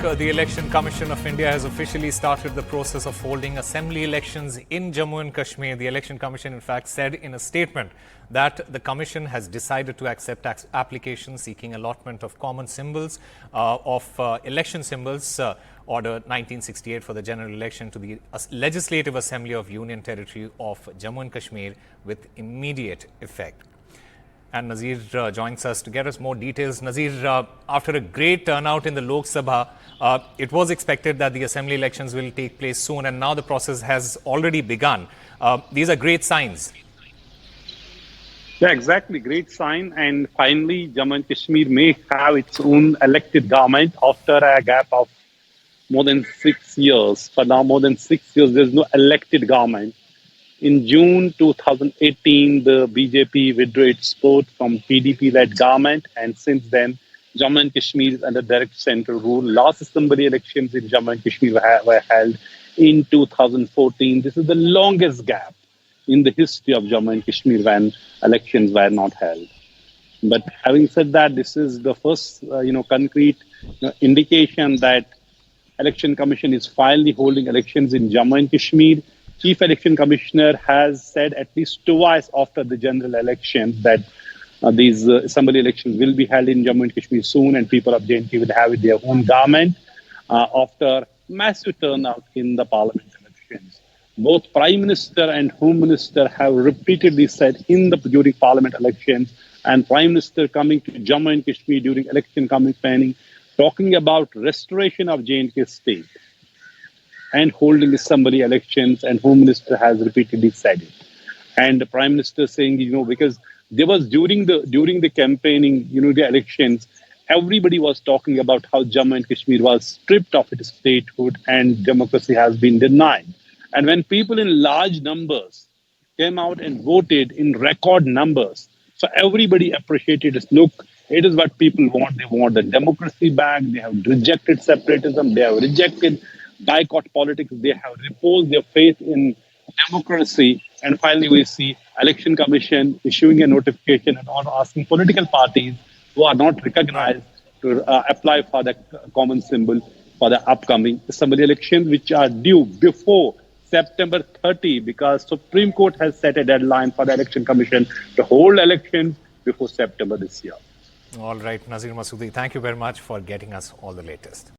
the Election Commission of India has officially started the process of holding assembly elections in Jammu and Kashmir. The Election Commission, in fact, said in a statement that the Commission has decided to accept applications seeking allotment of common symbols, election symbols, Order 1968 for the general election to the Legislative Assembly of Union Territory of Jammu and Kashmir with immediate effect. And Nazir joins us to get us more details. Nazir, after a great turnout in the Lok Sabha, it was expected that the assembly elections will take place soon, and now the process has already begun. These are great signs. Yeah, exactly. Great sign. And finally, Jammu and Kashmir may have its own elected government after a gap of more than 6 years. For now, more than 6 years, there's no elected government. In June 2018, the BJP withdrew its support from PDP-led government, and since then, Jammu and Kashmir is under direct central rule. Last assembly elections in Jammu and Kashmir were held in 2014. This is the longest gap in the history of Jammu and Kashmir when elections were not held. But having said that, this is the first, concrete indication that Election Commission is finally holding elections in Jammu and Kashmir. Chief Election Commissioner has said at least twice after the general election that these assembly elections will be held in Jammu and Kashmir soon, and people of JNK will have their own government after massive turnout in the parliament elections. Both Prime Minister and Home Minister have repeatedly said during parliament elections, and Prime Minister coming to Jammu and Kashmir during election campaigning, talking about restoration of JNK state and holding assembly elections, and Home Minister has repeatedly said it. And the Prime Minister saying, because there was during the campaigning, the elections, everybody was talking about how Jammu and Kashmir was stripped of its statehood and democracy has been denied. And when people in large numbers came out and voted in record numbers, so everybody appreciated it. Look, it is what people want. They want the democracy back. They have rejected separatism. They have rejected boycott politics. They have reposed their faith in democracy. And finally, we see Election Commission issuing a notification and asking political parties who are not recognized to apply for the common symbol for the upcoming assembly elections, which are due before September 30, because Supreme Court has set a deadline for the Election Commission to hold elections before September this year. All right, Nazir Masoodi, thank you very much for getting us all the latest.